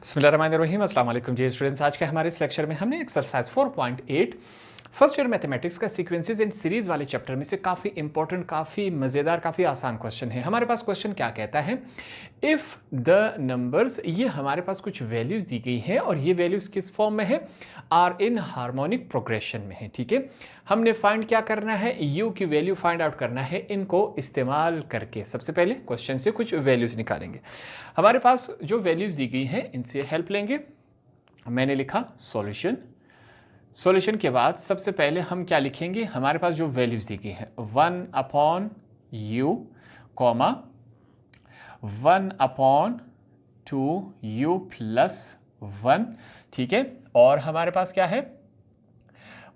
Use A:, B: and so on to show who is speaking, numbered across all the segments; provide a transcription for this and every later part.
A: बिस्मिल्लाहिर्रहमानिर्रहीम अस्सलाम वालेकुम जी स्टूडेंट्स। आज के हमारे इस लेक्चर में हमने एक्सरसाइज 4.8 फर्स्ट ईयर मैथमेटिक्स का सीक्वेंसेस एंड सीरीज वाले चैप्टर में से काफ़ी इंपॉर्टेंट, काफ़ी मज़ेदार, काफ़ी आसान क्वेश्चन है। हमारे पास क्वेश्चन क्या कहता है, इफ़ द नंबर्स, ये हमारे पास कुछ वैल्यूज़ दी गई है और ये वैल्यूज़ किस फॉर्म में है, आर इन हार्मोनिक प्रोग्रेशन में है। ठीक है, हमने फाइंड क्या करना है, यू की वैल्यू फाइंड आउट करना है। इनको इस्तेमाल करके सबसे पहले क्वेश्चन से कुछ वैल्यूज़ निकालेंगे। हमारे पास जो वैल्यूज़ दी गई हैं इनसे हेल्प लेंगे। मैंने लिखा सॉल्यूशन। सॉल्यूशन के बाद सबसे पहले हम क्या लिखेंगे, हमारे पास जो वैल्यूज़ दी गई है 1/u, 1/2u प्लस 1। ठीक है, और हमारे पास क्या है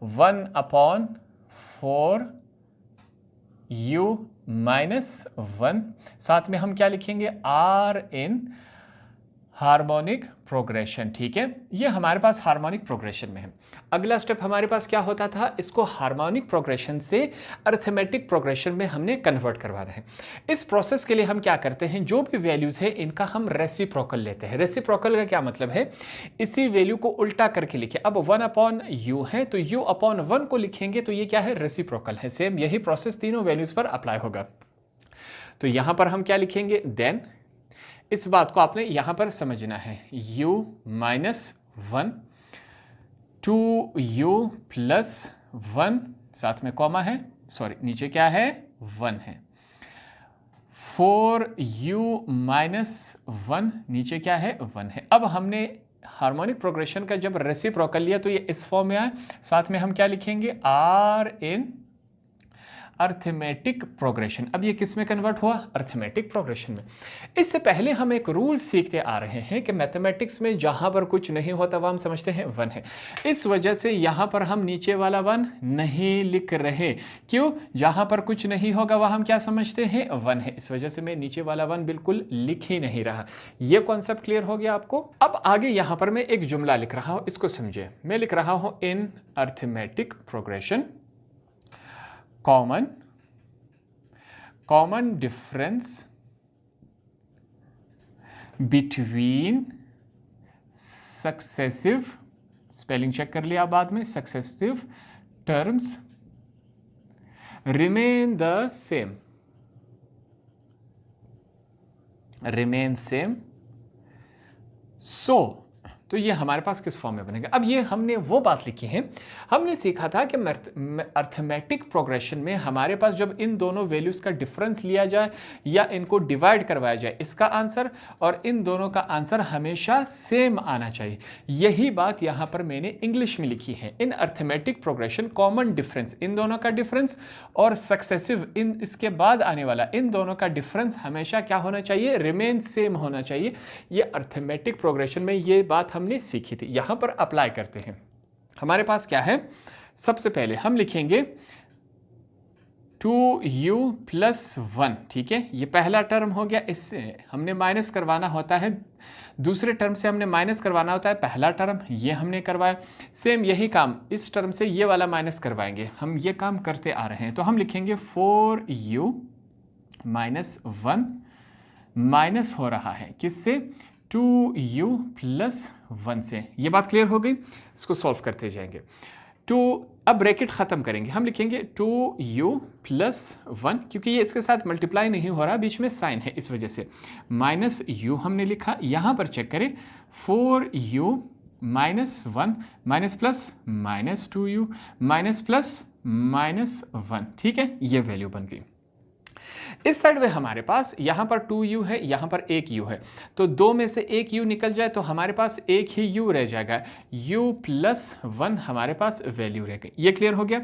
A: 1/4u माइनस 1। साथ में हम क्या लिखेंगे, आर इन हार्मोनिक प्रोग्रेशन। ठीक है, ये हमारे पास हार्मोनिक प्रोग्रेशन में है। अगला स्टेप हमारे पास क्या होता था, इसको हार्मोनिक प्रोग्रेशन से अरिथमेटिक प्रोग्रेशन में हमने कन्वर्ट करवाना है। इस प्रोसेस के लिए हम क्या करते हैं, जो भी वैल्यूज है इनका हम रेसिप्रोकल लेते हैं। रेसिप्रोकल का क्या मतलब है, इसी वैल्यू को उल्टा करके लिखे। अब 1/u है तो u/1 को लिखेंगे तो ये क्या है, रेसिप्रोकल है। सेम यही प्रोसेस तीनों वैल्यूज पर अप्लाई होगा। तो यहां पर हम क्या लिखेंगे, देन इस बात को आपने यहां पर समझना है, u माइनस 1, 2u प्लस 1, साथ में कॉमा है, सॉरी नीचे क्या है 1 है, 4u माइनस 1, नीचे क्या है 1 है। अब हमने हार्मोनिक प्रोग्रेशन का जब रेसिप्रोकल लिया तो ये इस फॉर्म में आया। साथ में हम क्या लिखेंगे, आर इन अरिथमेटिक प्रोग्रेशन। अब ये किस में कन्वर्ट हुआ, अरिथमेटिक प्रोग्रेशन में। इससे पहले हम एक रूल सीखते आ रहे हैं कि मैथमेटिक्स में जहां पर कुछ नहीं होता वह हम समझते हैं 1 है। इस वजह से यहां पर हम नीचे वाला 1 नहीं लिख रहे। क्यों, जहां पर कुछ नहीं होगा वह हम क्या समझते हैं 1 है। इस वजह से मैं नीचे वाला 1 बिल्कुल लिख ही नहीं रहा। यह कॉन्सेप्ट क्लियर हो गया आपको। अब आगे यहां पर मैं एक जुमला लिख रहा हूं, इसको समझिए। मैं लिख रहा हूं, in arithmetic progression common difference between successive, spelling check कर लिया बाद में, successive terms remain same so, तो ये हमारे पास किस फॉर्म में बनेगा। अब ये हमने वो बात लिखी है, हमने सीखा था कि अरिथमेटिक प्रोग्रेशन में हमारे पास जब इन दोनों वैल्यूज का डिफरेंस लिया जाए या इनको डिवाइड करवाया जाए, इसका आंसर और इन दोनों का आंसर हमेशा सेम आना चाहिए। यही बात यहां पर मैंने इंग्लिश में लिखी है। इन अरिथमेटिक प्रोग्रेशन कॉमन डिफरेंस, इन दोनों का डिफरेंस, और सक्सेसिव, इन इसके बाद आने वाला, इन दोनों का डिफरेंस हमेशा क्या होना चाहिए, रिमेन सेम होना चाहिए। ये अरिथमेटिक प्रोग्रेशन में ये बात हमने सीखी थी, यहां पर अप्लाई करते हैं। हमारे पास क्या है, सबसे पहले हम लिखेंगे 2u प्लस 1। ठीक है, ये पहला टर्म हो गया, इससे हमने माइनस करवाना होता है, दूसरे टर्म से हमने माइनस करवाना होता है पहला टर्म, ये हमने करवाया। सेम यही काम इस टर्म से ये वाला माइनस करवाएंगे, हम ये काम करते आ रहे हैं। तो हम लिखेंगे 4u माइनस 1, माइनस हो रहा है किससे, 2u प्लस 1 से। ये बात क्लियर हो गई, इसको सॉल्व करते जाएंगे। 2, अब ब्रैकेट खत्म करेंगे, हम लिखेंगे 2u प्लस 1, क्योंकि ये इसके साथ मल्टीप्लाई नहीं हो रहा, बीच में साइन है इस वजह से, माइनस u हमने लिखा। यहां पर चेक करें, 4u minus 1 minus plus minus 2u minus plus minus 1। ठीक है, ये वैल्यू बन गई। इस साइड में हमारे पास यहां पर 2u है, यहां पर एक u है, तो दो में से एक u निकल जाए तो हमारे पास एक ही u रह जाएगा, u प्लस 1 हमारे पास वैल्यू रह गई। ये क्लियर हो गया।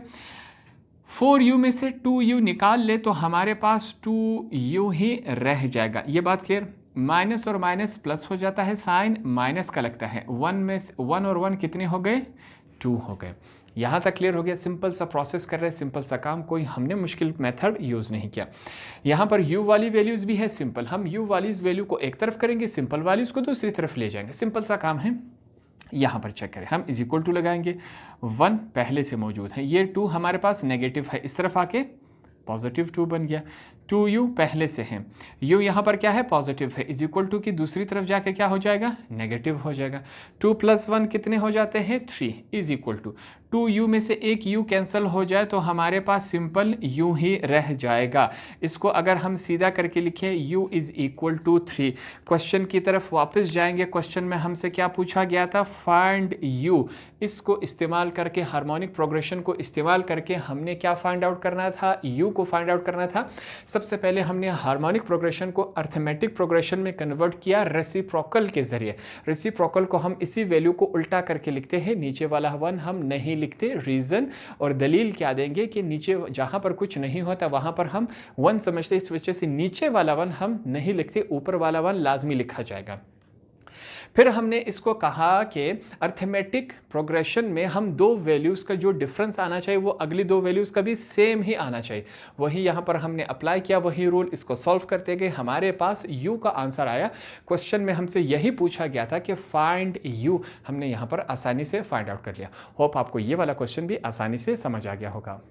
A: 4u में से 2u निकाल ले तो हमारे पास 2u ही रह जाएगा। ये बात क्लियर। माइनस और माइनस प्लस हो जाता है, साइन माइनस का लगता है, 1 में 1 और 1 कितने हो गए, 2 हो गए। यहाँ तक क्लियर हो गया। सिंपल सा प्रोसेस कर रहे हैं, सिंपल सा काम, कोई हमने मुश्किल मेथड यूज़ नहीं किया। यहाँ पर u वाली वैल्यूज़ भी है सिंपल, हम u वाली वैल्यू को एक तरफ करेंगे, सिंपल वैल्यूज़ को दूसरी तरफ ले जाएंगे, सिंपल सा काम है। यहाँ पर चेक करें, हम इज इक्वल टू लगाएंगे, 1 पहले से मौजूद है, ये 2 हमारे पास नेगेटिव है, इस तरफ आके पॉजिटिव 2 बन गया, 2u पहले से है, u यहाँ पर क्या है पॉजिटिव है, इज इक्वल टू की दूसरी तरफ जाके क्या हो जाएगा नेगेटिव हो जाएगा। 2 + 1 कितने हो जाते हैं 3 इज इक्वल टू 2u में से एक u कैंसिल हो जाए तो हमारे पास सिंपल u ही रह जाएगा। इसको अगर हम सीधा करके लिखें u is equal to 3। Question की तरफ वापस जाएंगे, क्वेश्चन में हमसे क्या पूछा गया था फाइंड u। इसको इस्तेमाल करके हार्मोनिक प्रोग्रेशन को इस्तेमाल करके हमने क्या फाइंड आउट करना था u को फाइंड आउट करना था। सबसे पहले हमने हार्मोनिक प्रोग्रेशन को अर्थमेटिक प्रोग्रेशन में कन्वर्ट किया रेसिप्रोकल के जरिए। रेसिप्रोकल को हम इसी वैल्यू को उल्टा करके लिखते हैं, नीचे वाला 1 हम नहीं लिखते। रीज़न और दलील क्या देंगे कि नीचे जहाँ पर कुछ नहीं होता वहाँ पर हम 1 समझते, इस वजह से नीचे वाला 1 हम नहीं लिखते, ऊपर वाला 1 लाजमी लिखा जाएगा। फिर हमने इसको कहा कि अर्थमेटिक प्रोग्रेशन में हम दो वैल्यूज़ का जो डिफरेंस आना चाहिए वो अगली दो वैल्यूज़ का भी सेम ही आना चाहिए। वही यहाँ पर हमने अप्लाई किया, वही रूल, इसको सॉल्व करते गए हमारे पास u का आंसर आया। क्वेश्चन में हमसे यही पूछा गया था कि फाइंड u, हमने यहाँ पर आसानी से फाइंड आउट कर लिया। होप आपको ये वाला क्वेश्चन भी आसानी से समझ आ गया होगा।